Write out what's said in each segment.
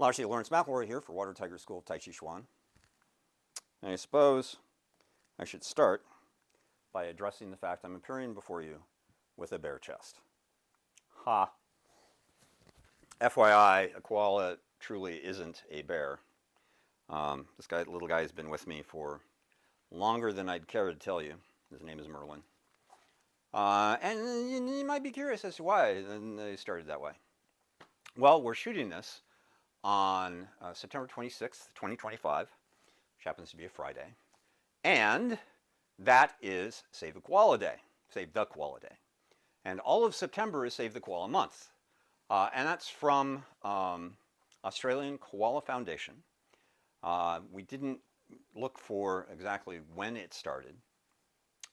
Laoshi Lawrence McElroy here for Water Tiger School of Taijiquan. And I suppose I should start by addressing the fact I'm appearing before you with a bare chest. Ha! FYI, a koala truly isn't a bear. This little guy has been with me for longer than I'd care to tell you. His name is Merlin. And you might be curious as to why they started that way. Well, we're shooting this on September 26th, 2025, which happens to be a Friday. And that is Save the Koala Day, Save the Koala Day. And all of September is Save the Koala Month. And that's from Australian Koala Foundation. We didn't look for exactly when it started,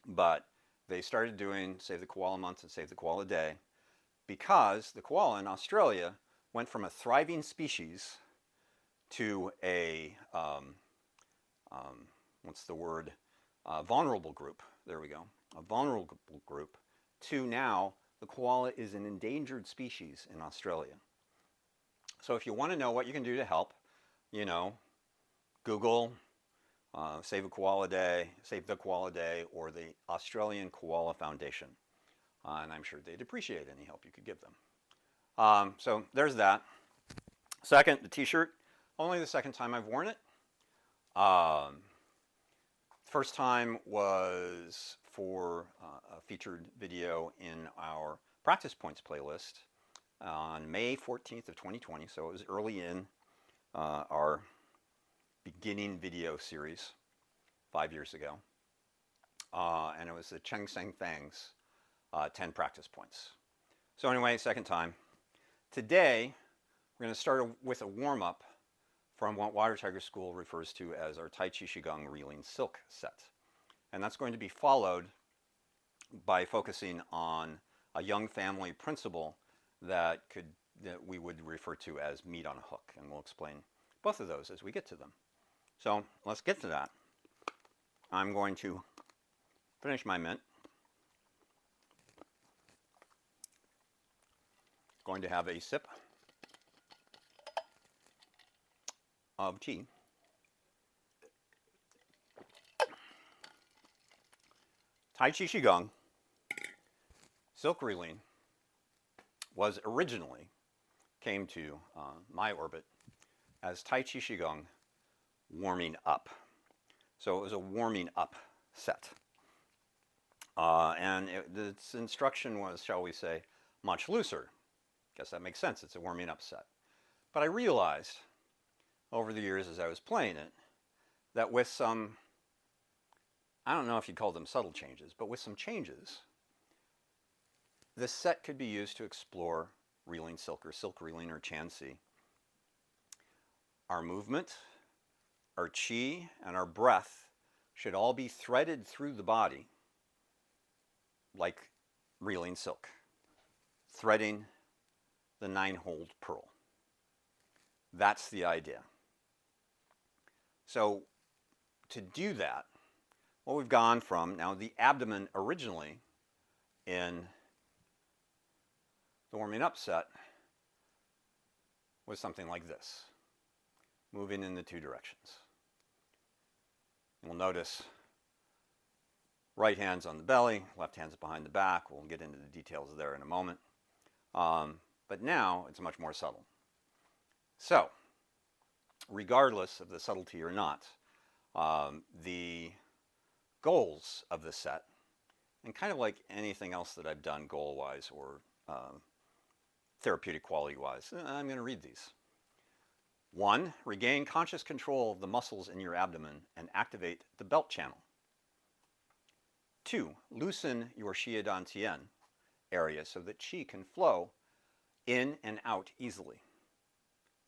but they started doing Save the Koala Month and Save the Koala Day because the koala in Australia went from a thriving species to a, vulnerable group. There we go. A vulnerable group to now the koala is an endangered species in Australia. So if you want to know what you can do to help, Google Save the Koala Day, or the Australian Koala Foundation. And I'm sure they'd appreciate any help you could give them. So there's that. Second, the t-shirt. Only the second time I've worn it. First time was for a featured video in our Practice Points playlist on May 14th of 2020. So it was early in our beginning video series 5 years ago. And it was the Cheng Seng Fang's 10 practice points. So anyway, second time. Today, we're going to start with a warm-up from what Water Tiger School refers to as our Taiji Qigong Reeling Silk set. And that's going to be followed by focusing on a young family principle that we would refer to as meat on a hook. And we'll explain both of those as we get to them. So let's get to that. I'm going to finish my mint. Going to have a sip of tea. Taiji Qigong, silk reeling, came to my orbit as Taiji Qigong warming up. So it was a warming up set. And its instruction was, shall we say, much looser. Guess that makes sense. It's a warming up set. But I realized over the years as I was playing it that with some, I don't know if you'd call them subtle changes, but with some changes, this set could be used to explore reeling silk or silk reeling or Chansi. Our movement, our qi, and our breath should all be threaded through the body like reeling silk, threading the 9-holed pearl. That's the idea. So to do that, what we've gone from, now the abdomen originally in the warming up set was something like this, moving in the two directions. You'll notice right hand's on the belly, left hand's behind the back. We'll get into the details there in a moment. But now it's much more subtle. So, regardless of the subtlety or not, the goals of the set, and kind of like anything else that I've done goal-wise or therapeutic quality-wise, I'm going to read these. 1, regain conscious control of the muscles in your abdomen and activate the belt channel. 2, loosen your Xie Dan Tian area so that qi can flow in and out easily.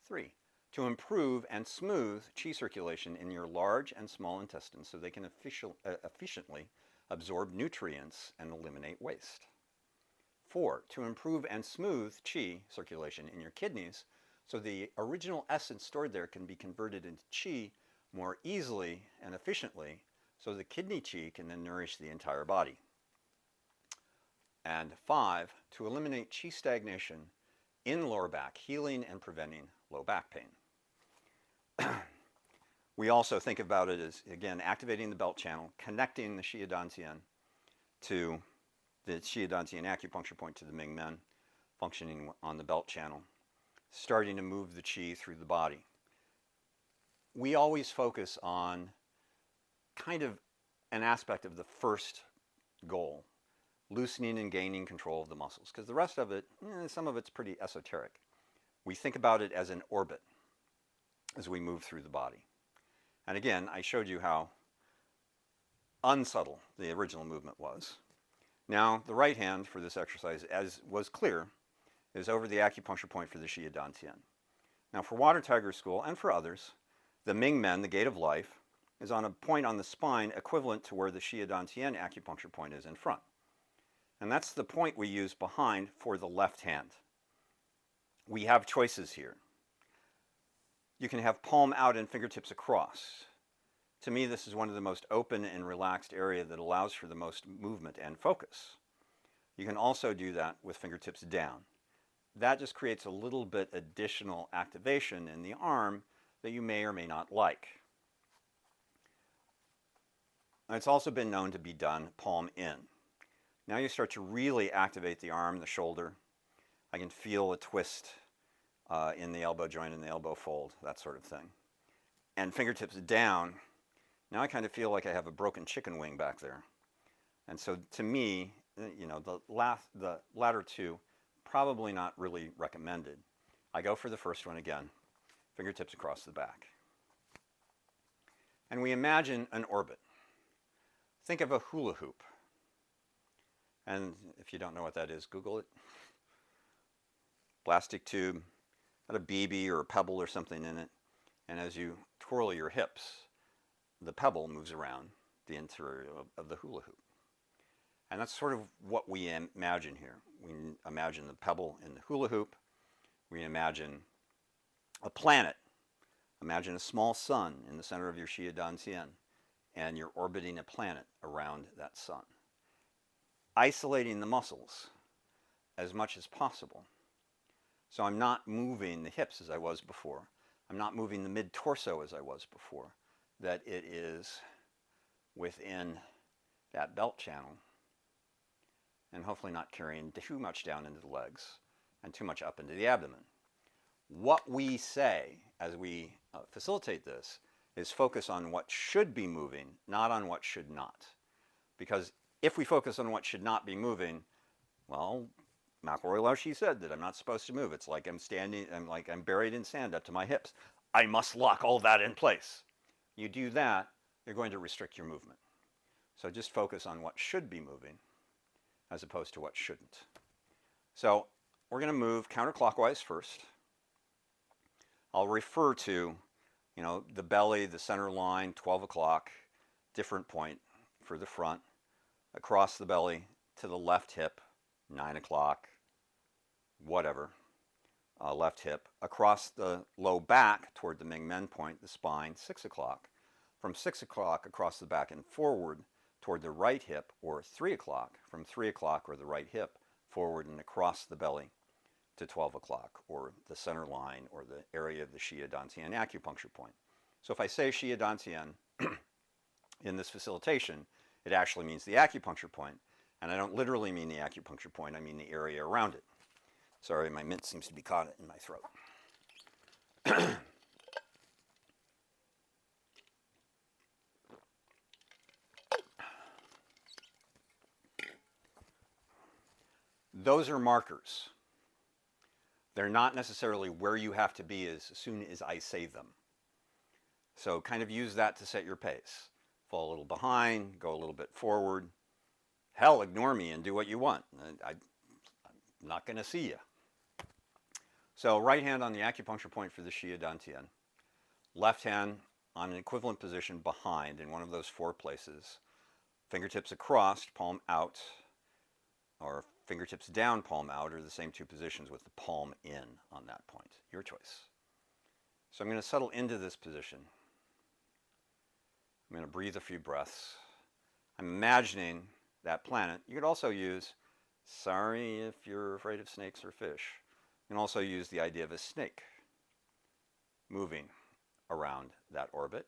3, to improve and smooth qi circulation in your large and small intestines so they can efficiently absorb nutrients and eliminate waste. 4, to improve and smooth qi circulation in your kidneys so the original essence stored there can be converted into qi more easily and efficiently so the kidney qi can then nourish the entire body. And 5, to eliminate qi stagnation in lower back, healing and preventing low back pain. We also think about it as, again, activating the belt channel, connecting the Xia Dantian to the Xia Dantian acupuncture point to the Ming Men, functioning on the belt channel, starting to move the qi through the body. We always focus on kind of an aspect of the first goal, loosening and gaining control of the muscles, because the rest of it, some of it's pretty esoteric. We think about it as an orbit as we move through the body. And again, I showed you how unsubtle the original movement was. Now, the right hand for this exercise, as was clear, is over the acupuncture point for the Xia Dantian. Now, for Water Tiger School and for others, the Ming Men, the gate of life, is on a point on the spine equivalent to where the Xia Dantian acupuncture point is in front. And that's the point we use behind for the left hand. We have choices here. You can have palm out and fingertips across. To me, this is one of the most open and relaxed area that allows for the most movement and focus. You can also do that with fingertips down. That just creates a little bit additional activation in the arm that you may or may not like. It's also been known to be done palm in. Now you start to really activate the arm, the shoulder. I can feel a twist in the elbow joint and the elbow fold, that sort of thing. And fingertips down, now I kind of feel like I have a broken chicken wing back there. And so to me, the latter two, probably not really recommended. I go for the first one again, fingertips across the back. And we imagine an orbit. Think of a hula hoop. And if you don't know what that is, Google it. Plastic tube, got a BB or a pebble or something in it. And as you twirl your hips, the pebble moves around the interior of the hula hoop. And that's sort of what we imagine here. We imagine the pebble in the hula hoop. We imagine a planet. Imagine a small sun in the center of your Xia Dantian, and you're orbiting a planet around that sun. Isolating the muscles as much as possible. So I'm not moving the hips as I was before. I'm not moving the mid-torso as I was before. That it is within that belt channel, and hopefully not carrying too much down into the legs and too much up into the abdomen. What we say as we facilitate this is focus on what should be moving, not on what should not. Because if we focus on what should not be moving, well, McElroy Laoshi said that I'm not supposed to move. It's like I'm buried in sand up to my hips. I must lock all that in place. You do that, you're going to restrict your movement. So just focus on what should be moving as opposed to what shouldn't. So we're going to move counterclockwise first. I'll refer to, the belly, the center line, 12 o'clock, different point for the front, across the belly to the left hip, 9 o'clock, whatever, left hip, across the low back toward the Ming Men point, the spine, 6 o'clock, from 6 o'clock across the back and forward toward the right hip, or 3 o'clock, from 3 o'clock or the right hip forward and across the belly to 12 o'clock, or the center line, or the area of the Xia Dantian acupuncture point. So if I say Xia Dantian in this facilitation, it actually means the acupuncture point, and I don't literally mean the acupuncture point, I mean the area around it. Sorry, my mint seems to be caught in my throat. Those are markers. They're not necessarily where you have to be as soon as I say them. So kind of use that to set your pace. Fall a little behind, go a little bit forward. Hell, ignore me and do what you want. I'm not going to see you. So right hand on the acupuncture point for the Xia Dantian. Left hand on an equivalent position behind in one of those 4 places. Fingertips across, palm out, or fingertips down, palm out, or the same 2 positions with the palm in on that point. Your choice. So I'm going to settle into this position. I'm going to breathe a few breaths. I'm imagining that planet. You could also use, sorry if you're afraid of snakes or fish. You can also use the idea of a snake moving around that orbit.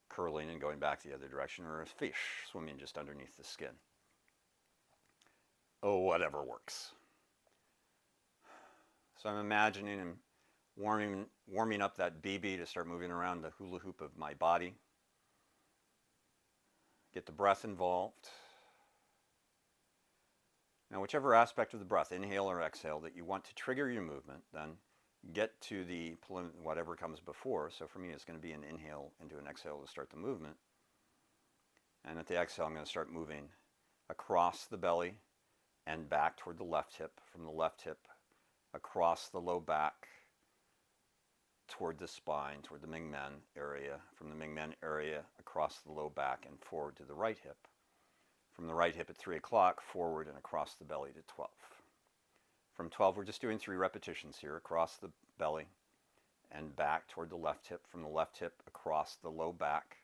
curling and going back the other direction, or a fish swimming just underneath the skin. Oh, whatever works. So I'm imagining and warming up that BB to start moving around the hula hoop of my body. Get the breath involved. Now, whichever aspect of the breath, inhale or exhale, that you want to trigger your movement, then get to the whatever comes before. So for me, it's going to be an inhale into an exhale to start the movement. And at the exhale, I'm going to start moving across the belly and back toward the left hip, from the left hip across the low back toward the spine, toward the Mingmen area, from the Mingmen area across the low back and forward to the right hip. From the right hip at 3 o'clock, forward and across the belly to 12. From 12, we're just doing 3 repetitions here, across the belly and back toward the left hip, from the left hip across the low back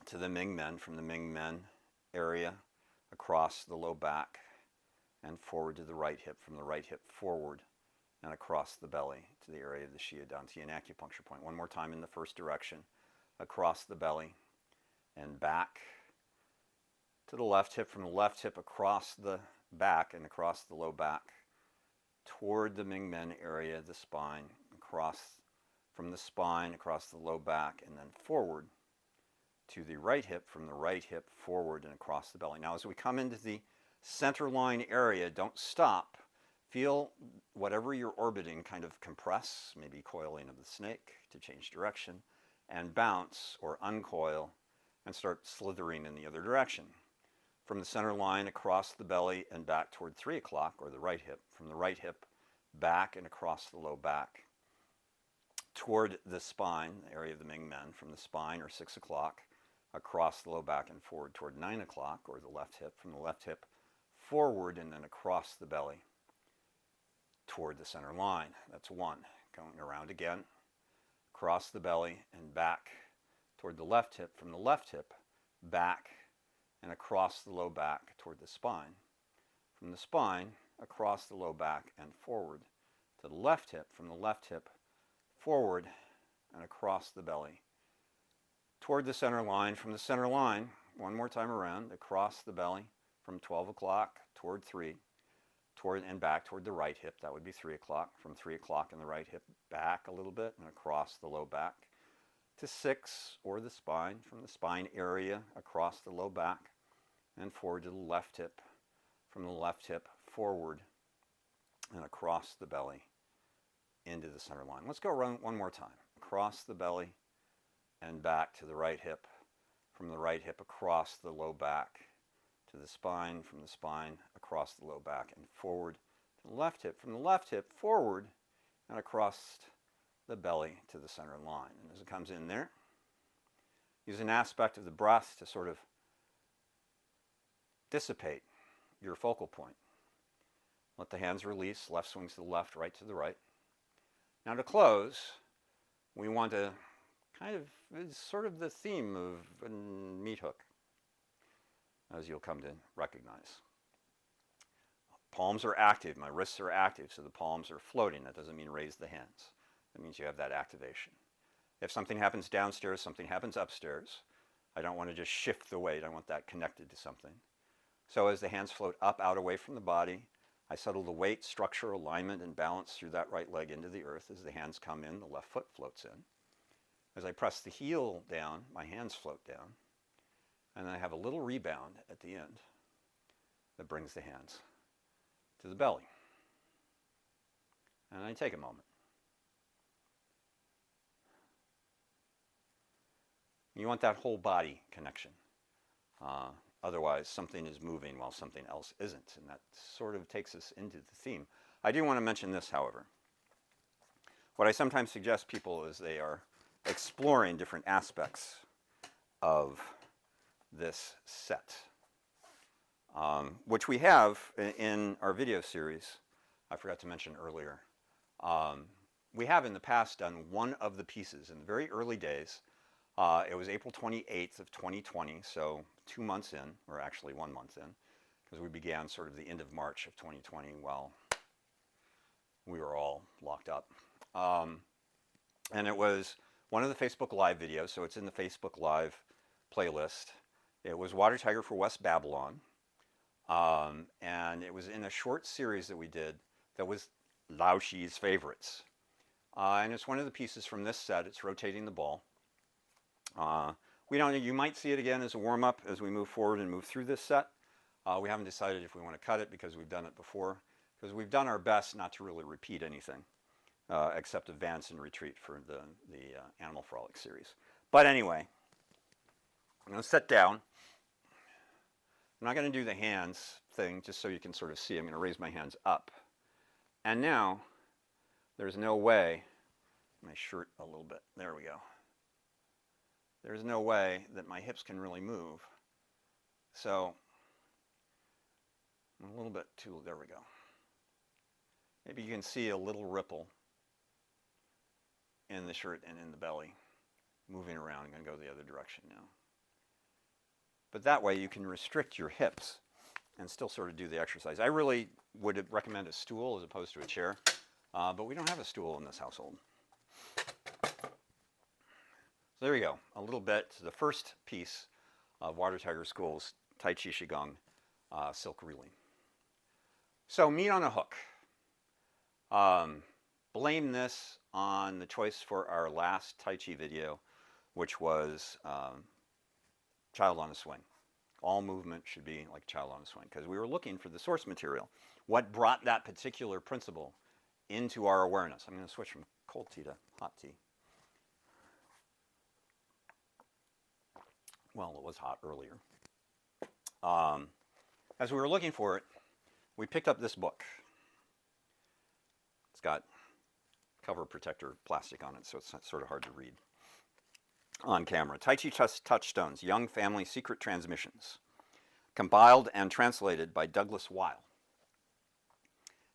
to the Mingmen, from the Mingmen area across the low back and forward to the right hip, from the right hip forward and across the belly to the area of the Shiadantian acupuncture point. One more time in the first direction, across the belly and back to the left hip, from the left hip across the back and across the low back toward the Mingmen area, the spine, across from the spine across the low back and then forward to the right hip, from the right hip forward and across the belly. Now as we come into the center line area, don't stop. Feel whatever you're orbiting kind of compress, maybe coiling of the snake to change direction, and bounce or uncoil and start slithering in the other direction. From the center line across the belly and back toward 3 o'clock, or the right hip, from the right hip back and across the low back toward the spine, the area of the Mingmen, from the spine, or 6 o'clock, across the low back and forward toward 9 o'clock, or the left hip, from the left hip forward and then across the belly toward the center line. That's 1. Going around again, across the belly and back toward the left hip, from the left hip back and across the low back toward the spine. From the spine, across the low back and forward to the left hip, from the left hip forward and across the belly toward the center line. From the center line, one more time around, across the belly from 12 o'clock toward 3, toward and back toward the right hip. That would be 3 o'clock. From 3 o'clock in the right hip, back a little bit and across the low back to 6, or the spine, from the spine area across the low back and forward to the left hip, from the left hip forward and across the belly into the center line. Let's go around one more time. Across the belly and back to the right hip, from the right hip across the low back to the spine, from the spine across the low back and forward to the left hip, from the left hip forward and across the belly to the center line. And as it comes in there, use an aspect of the breath to sort of dissipate your focal point. Let the hands release, left swings to the left, right to the right. Now to close, we want to kind of, it's sort of the theme of a meat hook, as you'll come to recognize. Palms are active, my wrists are active, so the palms are floating. That doesn't mean raise the hands. That means you have that activation. If something happens downstairs, something happens upstairs, I don't want to just shift the weight. I want that connected to something. So as the hands float up, out, away from the body, I settle the weight, structure, alignment, and balance through that right leg into the earth. As the hands come in, the left foot floats in. As I press the heel down, my hands float down. And I have a little rebound at the end that brings the hands to the belly. And I take a moment. You want that whole body connection. Otherwise, something is moving while something else isn't. And that sort of takes us into the theme. I do want to mention this, however. What I sometimes suggest people is they are exploring different aspects of this set, which we have in our video series. I forgot to mention earlier. We have in the past done one of the pieces in the very early days. It was April 28th of 2020, so 2 months in, or actually 1 month in, because we began sort of the end of March of 2020 while we were all locked up. And it was one of the Facebook Live videos, so it's in the Facebook Live playlist. It was Water Tiger for West Babylon. And it was in a short series that we did that was Laoshi's favorites. And it's one of the pieces from this set. It's rotating the ball. You might see it again as a warm-up as we move forward and move through this set. We haven't decided if we want to cut it because we've done it before, because we've done our best not to really repeat anything except advance and retreat for the Animal Frolic series. But anyway, I'm going to sit down. I'm not going to do the hands thing just so you can sort of see. I'm going to raise my hands up. And now, there's no way, my shirt a little bit, there we go. There's no way that my hips can really move. So, a little bit too, there we go. Maybe you can see a little ripple in the shirt and in the belly, moving around. I'm going to go the other direction now. But that way you can restrict your hips and still sort of do the exercise. I really would recommend a stool as opposed to a chair, but we don't have a stool in this household. So there we go, a little bit. The first piece of Water Tiger School's Taichi Qigong silk reeling. So meat on a hook. Blame this on the choice for our last Tai Chi video, which was child on a swing. All movement should be like child on a swing, because we were looking for the source material. What brought that particular principle into our awareness? I'm going to switch from cold tea to hot tea. Well, it was hot earlier. As we were looking for it, we picked up this book. It's got cover protector plastic on it, so it's sort of hard to read on camera. Tai Chi Touchstones, Young Family Secret Transmissions, compiled and translated by Douglas Weil.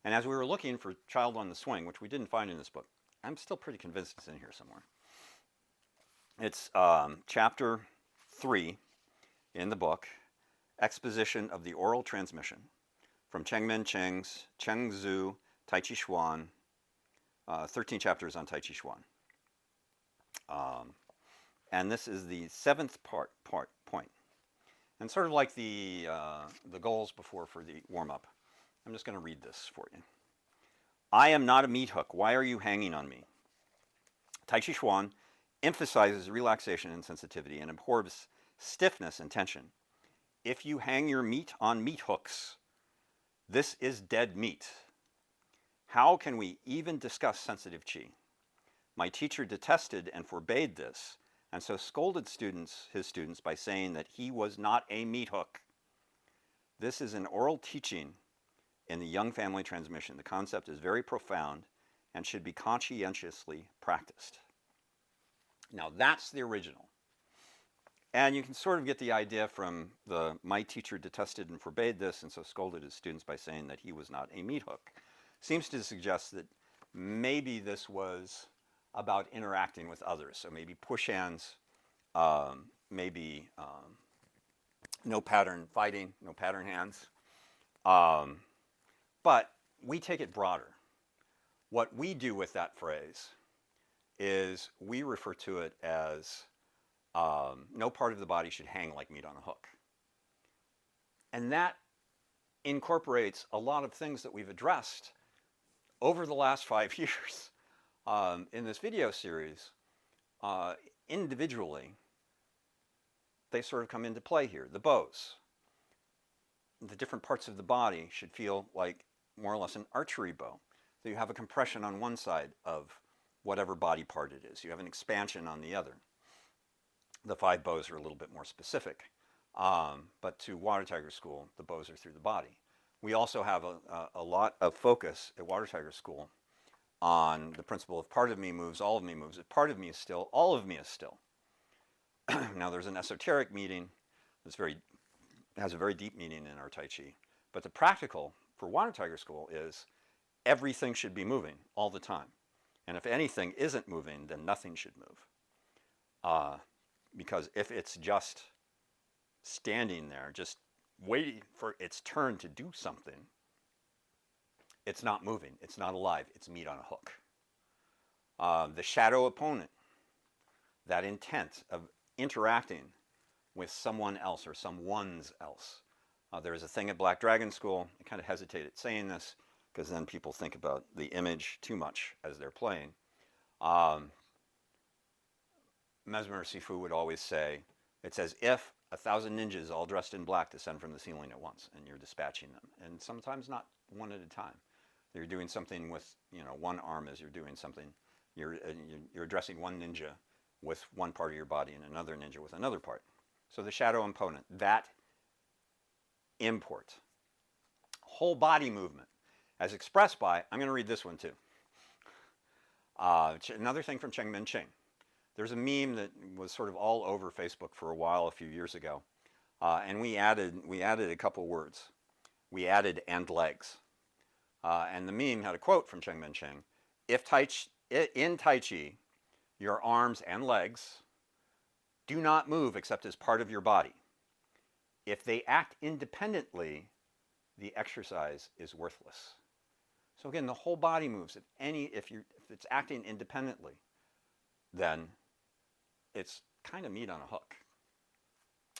And as we were looking for Child on the Swing, which we didn't find in this book, I'm still pretty convinced it's in here somewhere. It's chapter 3 in the book, Exposition of the Oral Transmission, from Chengmen Cheng's Chengzu Taijiquan, 13 chapters on Taijiquan. And this is the 7th point. And sort of like the goals before for the warm-up, I'm just going to read this for you. I am not a meat hook. Why are you hanging on me? Taijiquan emphasizes relaxation and sensitivity and abhors stiffness and tension. If you hang your meat on meat hooks, this is dead meat. How can we even discuss sensitive qi? My teacher detested and forbade this, and so scolded his students by saying that he was not a meat hook. This is an oral teaching in the Young Family Transmission. The concept is very profound and should be conscientiously practiced. Now that's the original. And you can sort of get the idea from my teacher detested and forbade this, and so scolded his students by saying that he was not a meat hook. Seems to suggest that maybe this was about interacting with others. So maybe push hands, maybe no pattern fighting, no pattern hands. But we take it broader. What we do with that phrase is we refer to it as no part of the body should hang like meat on a hook. And that incorporates a lot of things that we've addressed over the last 5 years in this video series. Individually, they sort of come into play here. The bows. The different parts of the body should feel like more or less an archery bow. So you have a compression on one side of whatever body part it is. You have an expansion on the other. The 5 bows are a little bit more specific. But to Water Tiger School, the bows are through the body. We also have a lot of focus at Water Tiger School on the principle of part of me moves, all of me moves. If part of me is still, all of me is still. Now there's an esoteric meaning that's has a very deep meaning in our Tai Chi. But the practical for Water Tiger School is everything should be moving all the time. And if anything isn't moving, then nothing should move. Because if it's just standing there, just waiting for its turn to do something, it's not moving, it's not alive, it's meat on a hook. The shadow opponent. that intent of interacting with someone else or someone's else. There is a thing at Black Dragon School. I kind of hesitated saying this because then people think about the image too much as they're playing. Mesmer Sifu would always say, it's as if 1,000 ninjas all dressed in black descend from the ceiling at once, and you're dispatching them. And sometimes not one at a time. You're doing something with, one arm as you're doing something. You're addressing one ninja with one part of your body and another ninja with another part. So the shadow opponent, that import, whole body movement, as expressed by, I'm going to read this one too. Another thing from Cheng Men Ching. There's a meme that was sort of all over Facebook for a while a few years ago, and we added a couple words. We added "and legs," and the meme had a quote from Cheng Men Ching: in Tai Chi, your arms and legs do not move except as part of your body. If they act independently, the exercise is worthless. So again, the whole body moves. If it's acting independently, then it's kind of meat on a hook.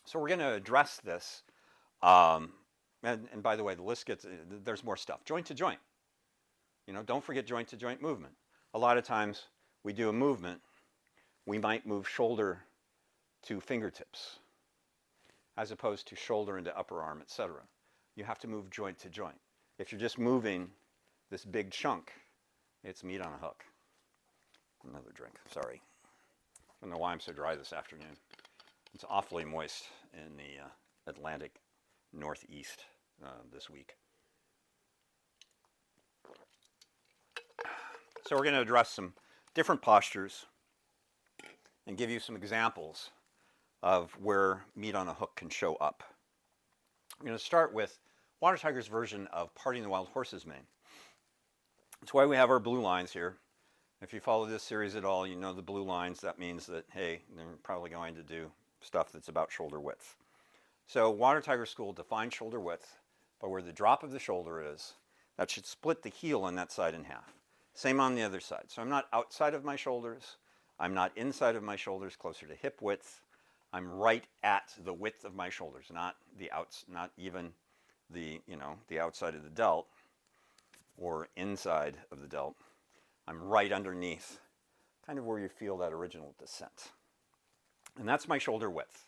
So we're going to address this. And by the way, the list there's more stuff. Joint to joint. Don't forget joint to joint movement. A lot of times we do a movement, we might move shoulder to fingertips as opposed to shoulder into upper arm, etc. You have to move joint to joint. If you're just moving this big chunk, it's meat on a hook. Another drink, sorry. I don't know why I'm so dry this afternoon. It's awfully moist in the Atlantic Northeast this week. So we're going to address some different postures and give you some examples of where meat on a hook can show up. I'm going to start with Water Tiger's version of parting the wild horse's mane. That's why we have our blue lines here. If you follow this series at all, you know the blue lines. That means that, hey, they're probably going to do stuff that's about shoulder width. So Water Tiger School defines shoulder width by where the drop of the shoulder is. That should split the heel on that side in half. Same on the other side. So I'm not outside of my shoulders. I'm not inside of my shoulders, closer to hip width. I'm right at the width of my shoulders, not even the outside of the delt or inside of the delt. I'm right underneath, kind of where you feel that original descent. And that's my shoulder width.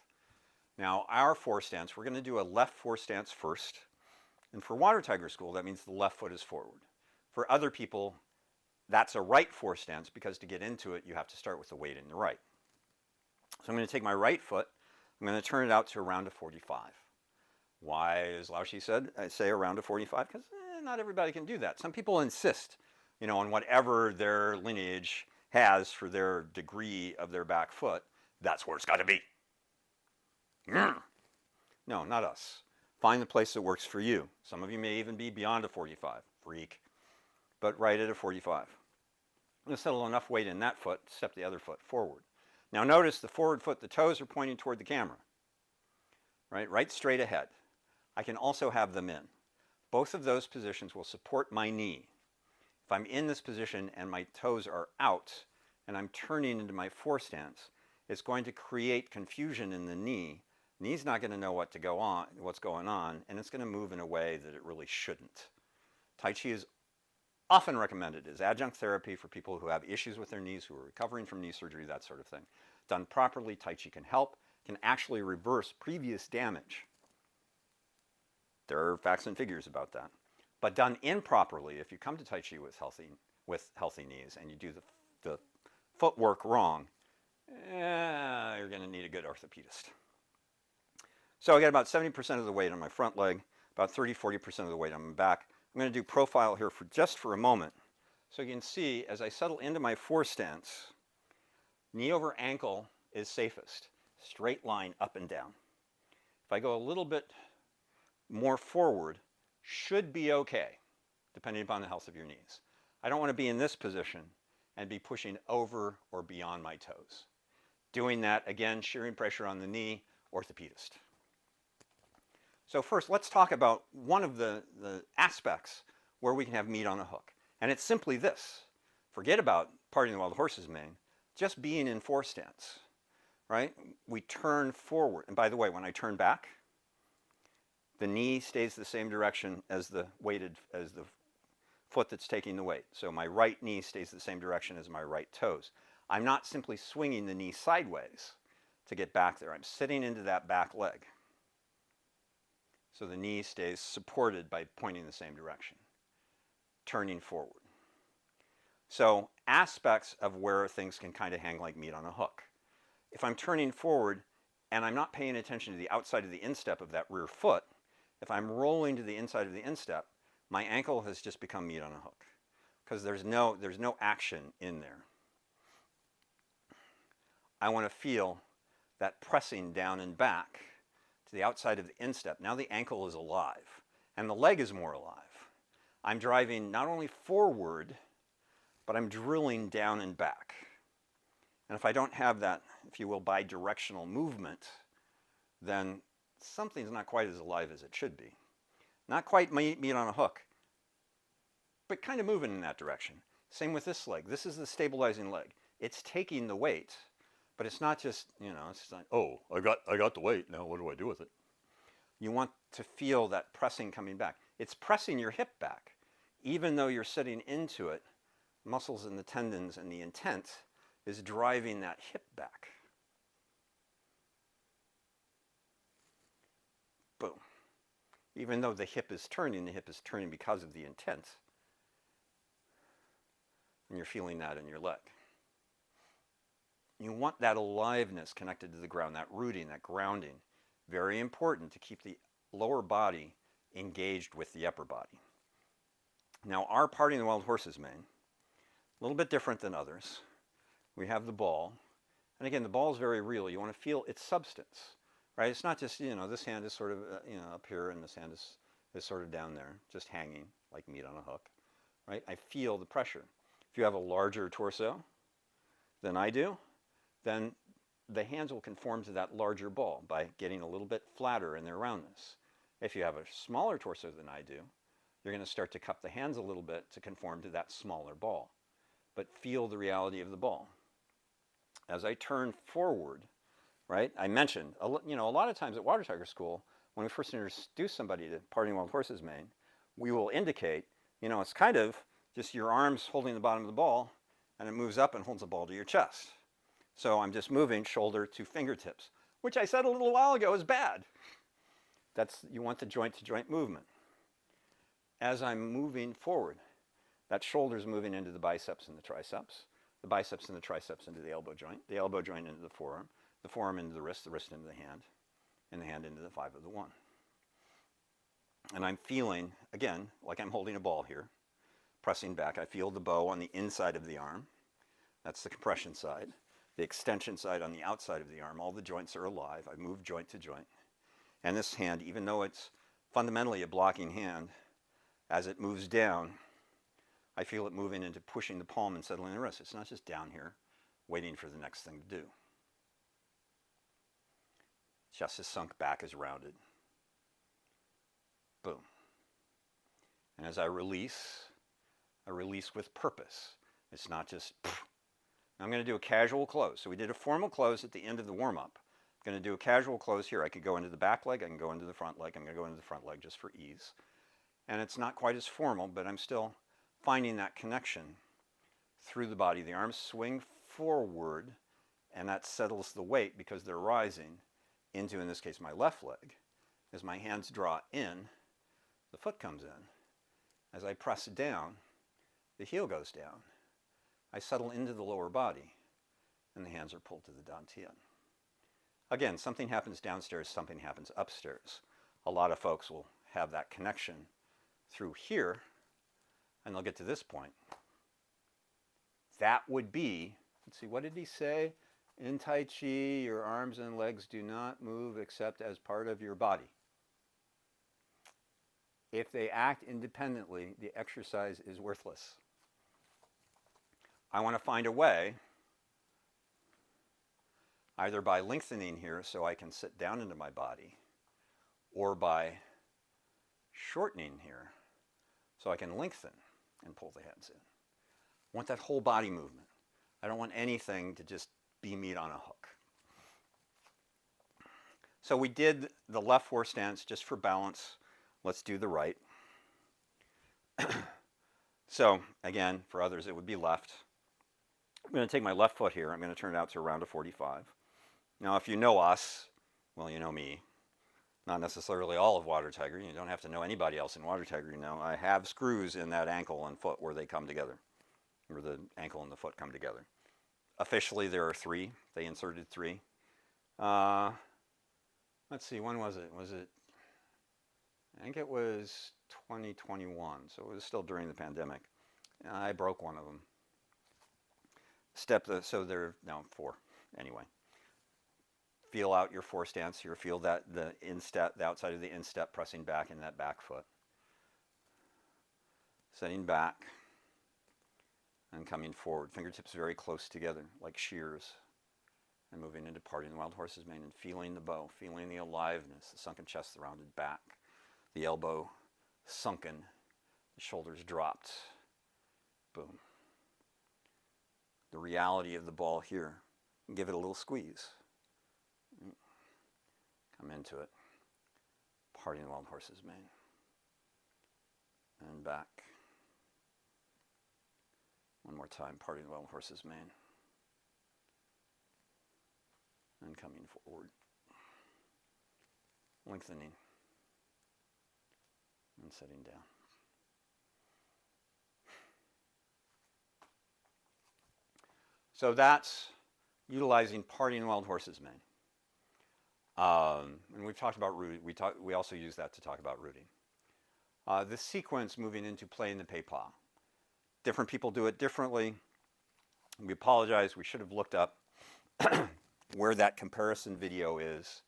Now, our four stance, we're going to do a left four stance first. And for Water Tiger School, that means the left foot is forward. For other people, that's a right four stance because to get into it, you have to start with the weight in the right. So I'm going to take my right foot, I'm going to turn it out to around a 45. Why, as Laoshi said, I say around a 45? Because not everybody can do that. Some people insist, on whatever their lineage has for their degree of their back foot, that's where it's got to be. No, not us. Find the place that works for you. Some of you may even be beyond a 45, freak, but right at a 45. I'm going to settle enough weight in that foot, step the other foot forward. Now notice the forward foot, the toes are pointing toward the camera, right straight ahead. I can also have them in. Both of those positions will support my knee. If I'm in this position and my toes are out and I'm turning into my four stance, it's going to create confusion in the knee. Knee's not going to know what's going on, and it's going to move in a way that it really shouldn't. Tai Chi is often recommended as adjunct therapy for people who have issues with their knees, who are recovering from knee surgery, that sort of thing. Done properly, Tai Chi can help, can actually reverse previous damage. There are facts and figures about that. But done improperly, if you come to Tai Chi with healthy knees and you do the footwork wrong, you're going to need a good orthopedist. So I get about 70% of the weight on my front leg, about 30-40% of the weight on my back. I'm going to do profile here for a moment. So you can see as I settle into my four stance, knee over ankle is safest. Straight line up and down. If I go a little bit more forward, should be okay, depending upon the health of your knees. I don't want to be in this position and be pushing over or beyond my toes. Doing that, again, shearing pressure on the knee, orthopedist. So first, let's talk about one of the aspects where we can have meat on a hook. And it's simply this. Forget about parting the wild horse's mane, just being in four stance. right? We turn forward. And by the way, when I turn back, the knee stays the same direction as the foot that's taking the weight. So my right knee stays the same direction as my right toes. I'm not simply swinging the knee sideways to get back there. I'm sitting into that back leg. So the knee stays supported by pointing the same direction, turning forward. So aspects of where things can kind of hang like meat on a hook. If I'm turning forward and I'm not paying attention to the outside of the instep of that rear foot, if I'm rolling to the inside of the instep, my ankle has just become meat on a hook because there's no action in there. I want to feel that pressing down and back to the outside of the instep. Now the ankle is alive and the leg is more alive. I'm driving not only forward, but I'm drilling down and back. And if I don't have that, if you will, bidirectional movement, then something's not quite as alive as it should be. Not quite meat on a hook, but kind of moving in that direction. Same with this leg. This is the stabilizing leg. It's taking the weight, but it's not just, it's like, oh, I got the weight. Now what do I do with it? You want to feel that pressing coming back. It's pressing your hip back. Even though you're sitting into it, muscles and the tendons and the intent is driving that hip back. Boom. Even though the hip is turning because of the intent. And you're feeling that in your leg. You want that aliveness connected to the ground, that rooting, that grounding. Very important to keep the lower body engaged with the upper body. Now, our parting the wild horse's mane, a little bit different than others. We have the ball. And again, the ball is very real. You want to feel its substance, right? It's not just, this hand is sort of, up here and this hand is sort of down there, just hanging like meat on a hook, right? I feel the pressure. If you have a larger torso than I do, then the hands will conform to that larger ball by getting a little bit flatter in their roundness. If you have a smaller torso than I do, you're going to start to cup the hands a little bit to conform to that smaller ball. But feel the reality of the ball. As I turn forward, right, I mentioned, a lot of times at Water Tiger School, when we first introduce somebody to parting wild horse's mane, we will indicate, it's kind of just your arms holding the bottom of the ball, and it moves up and holds the ball to your chest. So I'm just moving shoulder to fingertips, which I said a little while ago is bad. You want the joint-to-joint movement. As I'm moving forward, that shoulder's moving into the biceps and the triceps and the triceps into the elbow joint into the forearm into the wrist into the hand, and the hand into the 5 of the 1. And I'm feeling, again, like I'm holding a ball here, pressing back. I feel the bow on the inside of the arm. That's the compression side. The extension side on the outside of the arm. All the joints are alive. I move joint to joint. And this hand, even though it's fundamentally a blocking hand, as it moves down, I feel it moving into pushing the palm and settling the wrist. It's not just down here waiting for the next thing to do. Chest is sunk, back is rounded. Boom. And as I release with purpose. It's not just, I'm going to do a casual close. So we did a formal close at the end of the warm-up. I'm going to do a casual close here. I could go into the back leg. I can go into the front leg. I'm going to go into the front leg just for ease. And it's not quite as formal, but I'm still finding that connection through the body. The arms swing forward, and that settles the weight because they're rising into, in this case, my left leg. As my hands draw in, the foot comes in. As I press down, the heel goes down. I settle into the lower body, and the hands are pulled to the dantian. Again, something happens downstairs, something happens upstairs. A lot of folks will have that connection through here, and they'll get to this point. That would be, let's see, what did he say? In Tai Chi, your arms and legs do not move except as part of your body. If they act independently, the exercise is worthless. I want to find a way, either by lengthening here so I can sit down into my body, or by shortening here so I can lengthen and pull the hands in. I want that whole body movement. I don't want anything to just be meat on a hook. So we did the left four stance just for balance. Let's do the right. So again, for others, it would be left. I'm going to take my left foot here. I'm going to turn it out to around a 45. Now, if you know us, well, you know me. Not necessarily all of Water Tiger. You don't have to know anybody else in Water Tiger. You know, I have screws in that ankle and foot where they come together, where the ankle and the foot come together. Officially, there are 3. They inserted 3. Let's see, when was it? I think it was 2021, so it was still during the pandemic. I broke one of them. So there are now 4, anyway. Feel out your 4 stance here. Feel that the instep, the outside of the instep pressing back in that back foot. Setting back and coming forward. Fingertips very close together, like shears. And moving into parting the wild horse's mane and feeling the bow, feeling the aliveness, the sunken chest, the rounded back, the elbow sunken, the shoulders dropped. Boom. The reality of the ball here. Give it a little squeeze. Come into it. Parting the wild horse's mane. And back. One more time, parting the wild horse's mane. And coming forward. Lengthening. And setting down. So that's utilizing parting the wild horse's mane. And we've talked about rooting. We also use that to talk about rooting. The sequence moving into playing the pei pa. Different people do it differently. We apologize. We should have looked up where that comparison video is.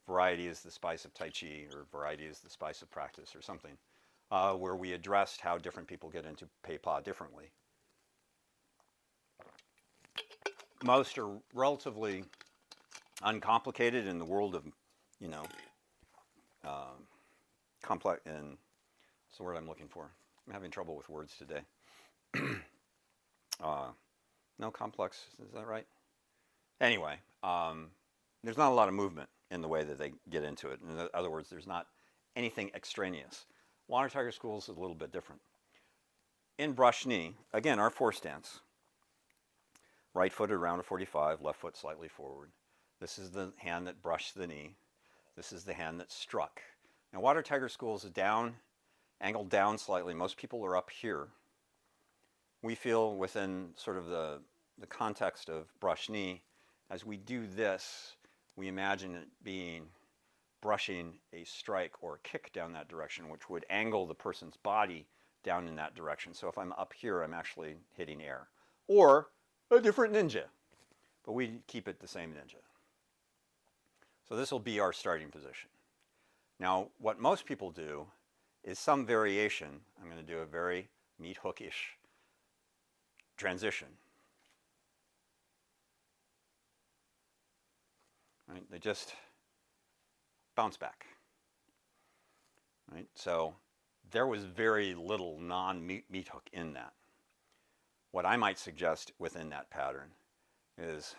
Variety is the spice of Tai Chi, or variety is the spice of practice, or something, where we addressed how different people get into pei pa differently. Most are relatively uncomplicated in the world of, you know, complex, and what's the word I'm looking for? I'm having trouble with words today. No, complex, is that right? Anyway, there's not a lot of movement in the way that they get into it. In other words, there's not anything extraneous. Water Tiger Schools is a little bit different. In brush knee, again, our 4 stance. Right foot around a 45, left foot slightly forward. This is the hand that brushed the knee. This is the hand that struck. Now, Water Tiger Schools is down, angled down slightly. Most people are up here. We feel within sort of the context of brush knee, as we do this, we imagine it being brushing a strike or a kick down that direction, which would angle the person's body down in that direction. So if I'm up here, I'm actually hitting air. Or a different ninja, but we keep it the same ninja. So this will be our starting position. Now, what most people do is some variation. I'm going to do a very meat hook-ish transition. Right? They just bounce back. Right? So there was very little non-meat hook in that. What I might suggest within that pattern is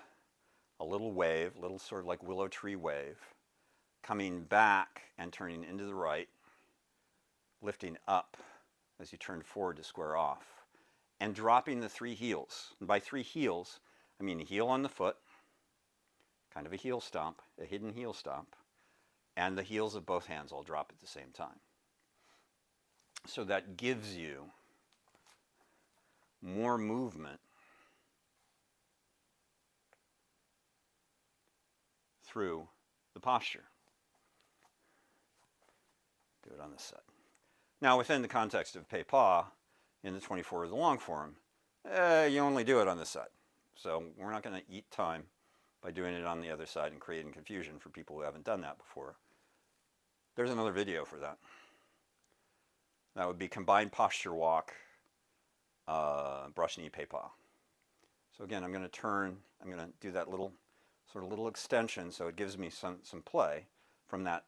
a little wave, little sort of like willow tree wave, coming back and turning into the right, lifting up as you turn forward to square off, and dropping the 3 heels. And by 3 heels, I mean a heel on the foot, kind of a heel stomp, a hidden heel stomp, and the heels of both hands all drop at the same time. So that gives you more movement through the posture. Do it on this side. Now, within the context of pei pa, in the 24 of the long form, you only do it on this side. So we're not going to eat time by doing it on the other side and creating confusion for people who haven't done that before. There's another video for that. That would be combined posture walk, brush knee pei pa. So again, I'm going to turn, I'm going to do that little extension, so it gives me some play from that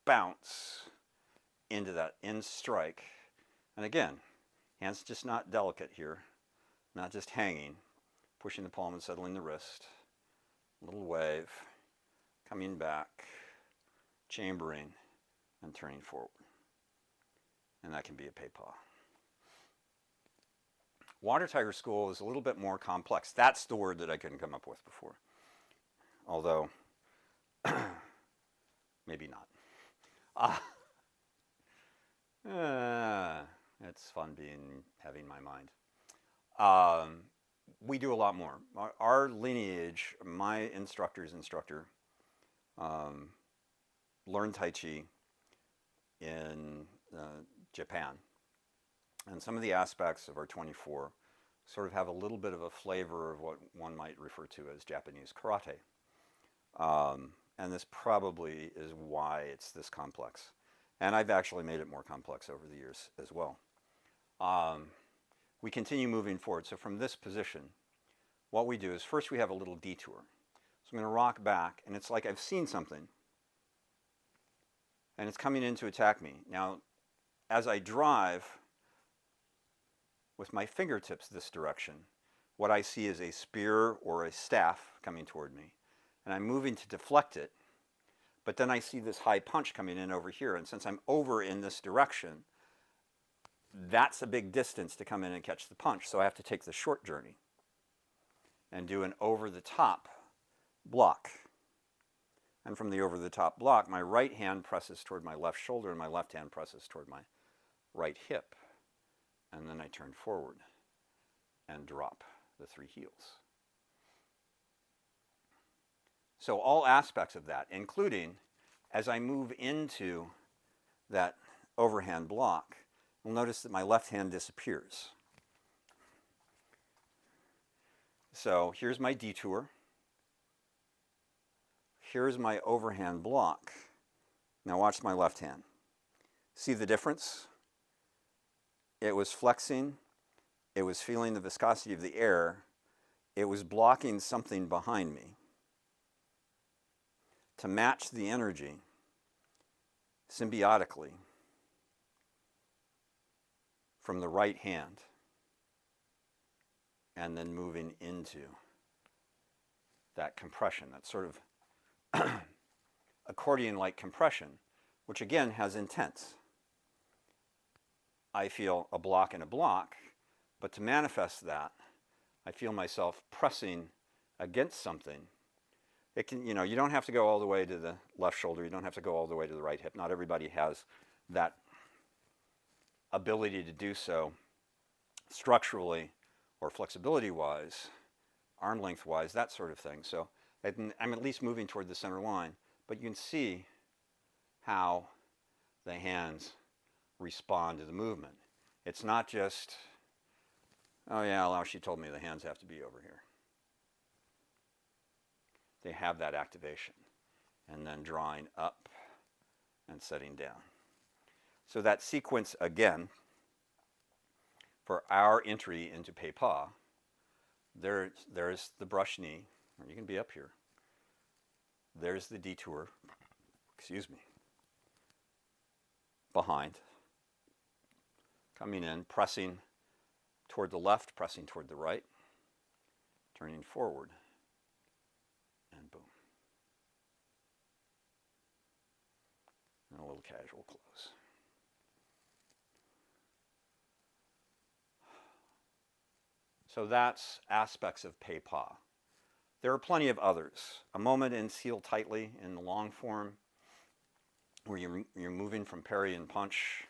bounce into that in strike. And again, hands just not delicate here, not just hanging, pushing the palm and settling the wrist. Little wave, coming back, chambering, and turning forward. And that can be a pei pa. Water Tiger School is a little bit more complex. That's the word that I couldn't come up with before. Although, maybe not. It's fun having my mind. We do a lot more. Our lineage, my instructor's instructor, learned Tai Chi in Japan. And some of the aspects of our 24 sort of have a little bit of a flavor of what one might refer to as Japanese karate. And this probably is why it's this complex. And I've actually made it more complex over the years as well. We continue moving forward. So from this position, what we do is first we have a little detour. So I'm going to rock back, and it's like I've seen something, and it's coming in to attack me. Now, as I drive with my fingertips this direction, what I see is a spear or a staff coming toward me, and I'm moving to deflect it, but then I see this high punch coming in over here, and since I'm over in this direction, that's a big distance to come in and catch the punch, so I have to take the short journey and do an over-the-top block. And from the over-the-top block, my right hand presses toward my left shoulder and my left hand presses toward my right hip. And then I turn forward and drop the 3 heels. So all aspects of that, including as I move into that overhand block, you'll notice that my left hand disappears. So here's my detour. Here's my overhand block. Now watch my left hand. See the difference? It was flexing. It was feeling the viscosity of the air. It was blocking something behind me. To match the energy symbiotically from the right hand and then moving into that compression, that sort of accordion-like compression, which again has intent. I feel a block and a block, but to manifest that, I feel myself pressing against something. It can, you don't have to go all the way to the left shoulder. You don't have to go all the way to the right hip. Not everybody has that ability to do so structurally or flexibility-wise, arm length-wise, that sort of thing. So I'm at least moving toward the center line, but you can see how the hands respond to the movement. It's not just, oh yeah, Laoshi told me the hands have to be over here. They have that activation, and then drawing up and setting down. So that sequence again, for our entry into pei pa, there's the brush knee, or you can be up here. There's the detour, behind, coming in, pressing toward the left, pressing toward the right, turning forward, and boom. And a little casual close. So that's aspects of pei pa. There are plenty of others. A moment in seal tightly in the long form, where you're moving from parry and punch.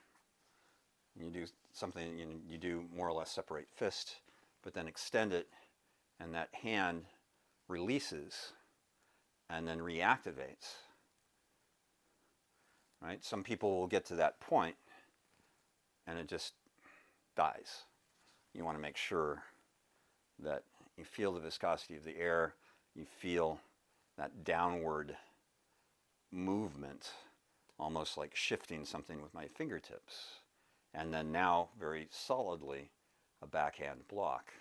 You do something, you do more or less separate fist, but then extend it, and that hand releases and then reactivates. Right? Some people will get to that point and it just dies. You want to make sure that you feel the viscosity of the air, you feel that downward movement, almost like shifting something with my fingertips. And then now, very solidly, a backhand block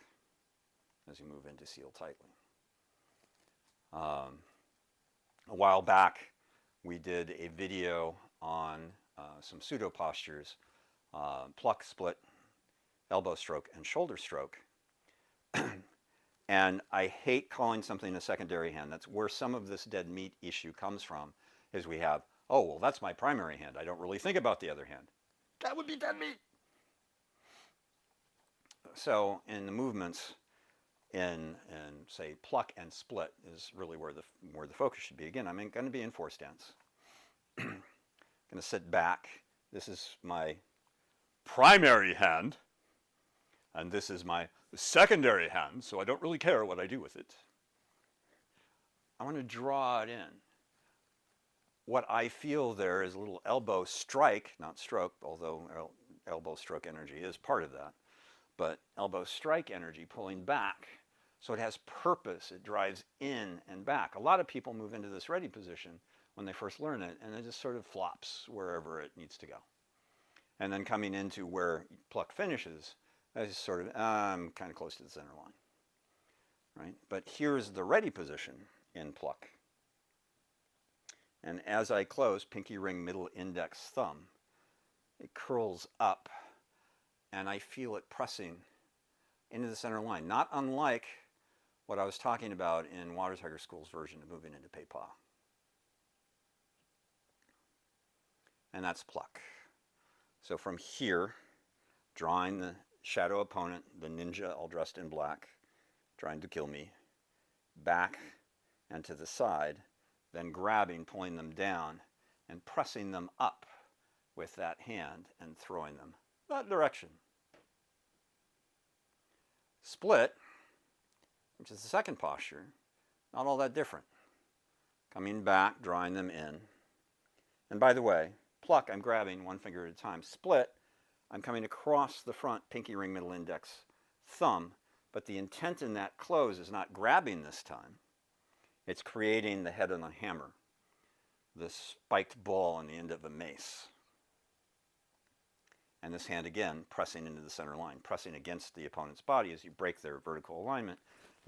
as you move into seal tightly. A while back, we did a video on some pseudo postures, pluck, split, elbow stroke, and shoulder stroke. And I hate calling something a secondary hand. That's where some of this dead meat issue comes from, is we have, oh, well, that's my primary hand. I don't really think about the other hand. That would be dead meat. So in the movements, in say pluck and split is really where the focus should be. Again, I'm going to be in four stance. Going to sit back. This is my primary hand, and this is my secondary hand, so I don't really care what I do with it. I want to draw it in. What I feel there is a little elbow strike, not stroke, although elbow stroke energy is part of that, but elbow strike energy pulling back. So it has purpose. It drives in and back. A lot of people move into this ready position when they first learn it, and it just sort of flops wherever it needs to go. And then coming into where pluck finishes, it's sort of, I'm kind of close to the center line, right? But here's the ready position in pluck. And as I close, pinky ring, middle index, thumb, it curls up, and I feel it pressing into the center line, not unlike what I was talking about in Water Tiger School's version of moving into Pei Pa. And that's pluck. So from here, drawing the shadow opponent, the ninja all dressed in black, trying to kill me, back and to the side, then grabbing, pulling them down, and pressing them up with that hand and throwing them that direction. Split, which is the second posture, not all that different. Coming back, drawing them in. And by the way, pluck, I'm grabbing one finger at a time. Split, I'm coming across the front, pinky ring, middle index, thumb, but the intent in that close is not grabbing this time. It's creating the head on a hammer, the spiked ball on the end of a mace. And this hand again, pressing into the center line, pressing against the opponent's body as you break their vertical alignment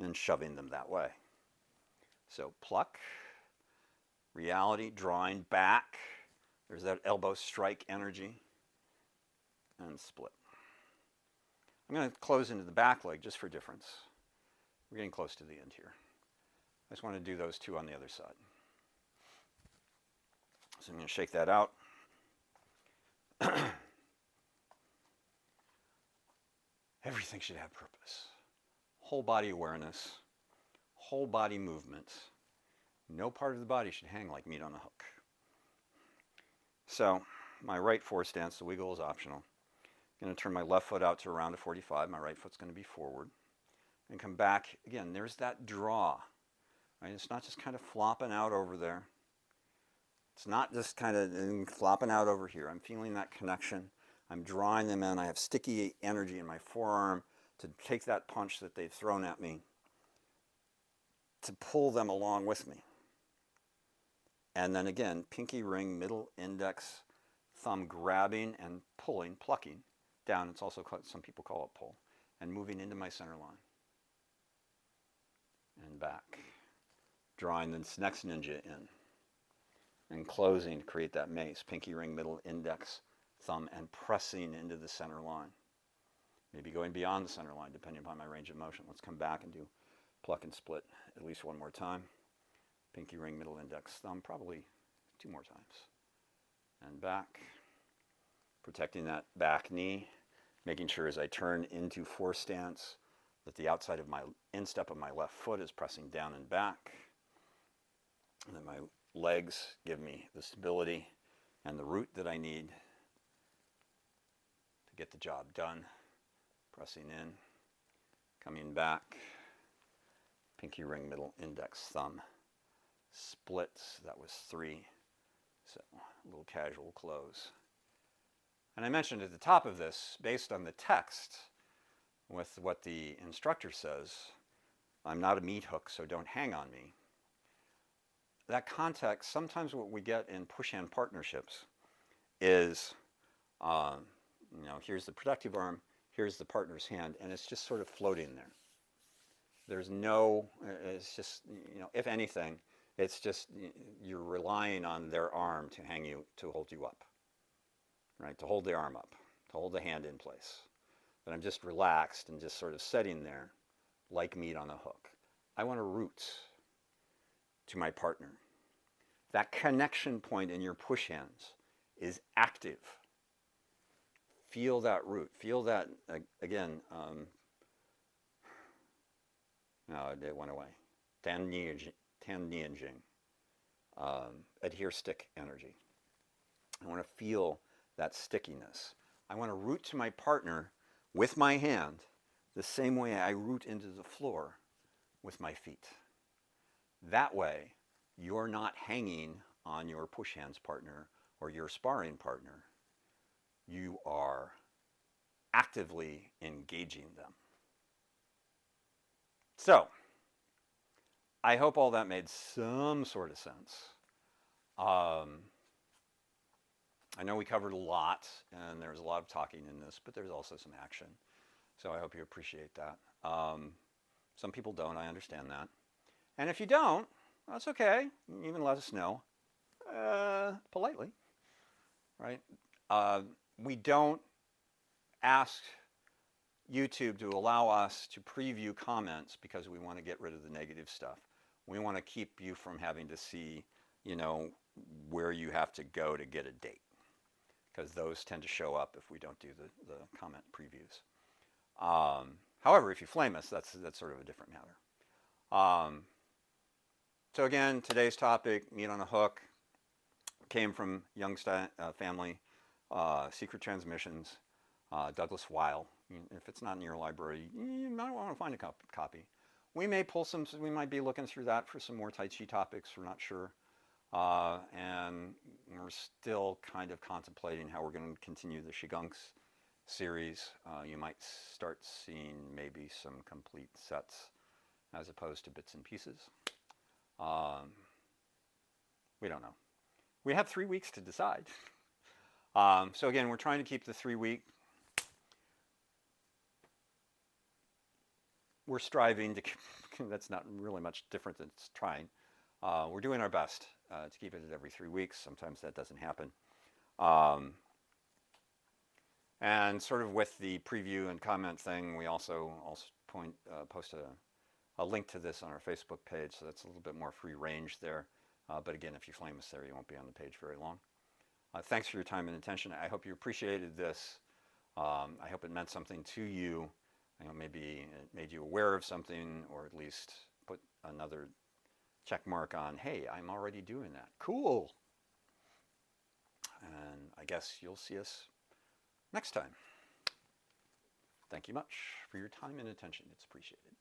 and shoving them that way. So pluck, reality, drawing back. There's that elbow strike energy, and split. I'm going to close into the back leg just for difference. We're getting close to the end here. I just want to do those two on the other side. So I'm going to shake that out. Everything should have purpose. Whole body awareness, whole body movement. No part of the body should hang like meat on a hook. So my right four stance, the wiggle is optional. I'm going to turn my left foot out to around a 45. My right foot's going to be forward. And come back. Again, there's that draw. Right? It's not just kind of flopping out over there. It's not just kind of flopping out over here. I'm feeling that connection. I'm drawing them in. I have sticky energy in my forearm to take that punch that they've thrown at me, to pull them along with me. And then again, pinky ring, middle index, thumb grabbing and pulling, plucking down. It's also, some people call it pull, and moving into my center line. And back. Drawing this next ninja in. And closing to create that mace, pinky ring, middle index, thumb, and pressing into the center line. Maybe going beyond the center line, depending upon my range of motion. Let's come back and do pluck and split at least one more time. Pinky ring, middle index, thumb, probably two more times. And back. Protecting that back knee, making sure as I turn into four stance that the outside of my instep of my left foot is pressing down and back. And then my legs give me the stability and the root that I need to get the job done. Pressing in, coming back, pinky ring, middle index, thumb, splits. That was 3. So a little casual close. And I mentioned at the top of this, based on the text, with what the instructor says, I'm not a meat hook, so don't hang on me. That context, sometimes what we get in push-hand partnerships is, here's the protective arm, here's the partner's hand, and it's just sort of floating there. There's no, it's just, if anything, it's just you're relying on their arm to hang you, to hold you up, right? To hold the arm up, to hold the hand in place. But I'm just relaxed and just sort of sitting there like meat on a hook. I want to root to my partner. That connection point in your push hands is active. Feel that root. Feel that, again, no, it went away. Tan-nian-jing. Adhere stick energy. I want to feel that stickiness. I want to root to my partner with my hand the same way I root into the floor with my feet. That way, you're not hanging on your push hands partner or your sparring partner. You are actively engaging them. So, I hope all that made some sort of sense. I know we covered a lot, and there was a lot of talking in this, but there's also some action. So I hope you appreciate that. Some people don't, I understand that. And if you don't, that's okay. Even let us know, politely, right? We don't ask YouTube to allow us to preview comments because we want to get rid of the negative stuff. We want to keep you from having to see, where you have to go to get a date, because those tend to show up if we don't do the comment previews. However, if you flame us, that's sort of a different matter. So again, today's topic, meat on a hook, came from Young's family, Secret Transmissions, Douglas Weil. If it's not in your library, you might want to find a copy. We may pull some, we might be looking through that for some more Tai Chi topics, we're not sure. And we're still kind of contemplating how we're going to continue the Qigong series. You might start seeing maybe some complete sets as opposed to bits and pieces. We don't know. We have 3 weeks to decide. So again, we're trying to keep the 3-week. We're striving to, that's not really much different than trying. We're doing our best to keep it at every 3 weeks. Sometimes that doesn't happen. And sort of with the preview and comment thing, we also post a link to this on our Facebook page, so that's a little bit more free range there. But again, if you flame us there, you won't be on the page very long. Thanks for your time and attention. I hope you appreciated this. I hope it meant something to you. Maybe it made you aware of something, or at least put another check mark on, hey, I'm already doing that. Cool. And I guess you'll see us next time. Thank you much for your time and attention. It's appreciated.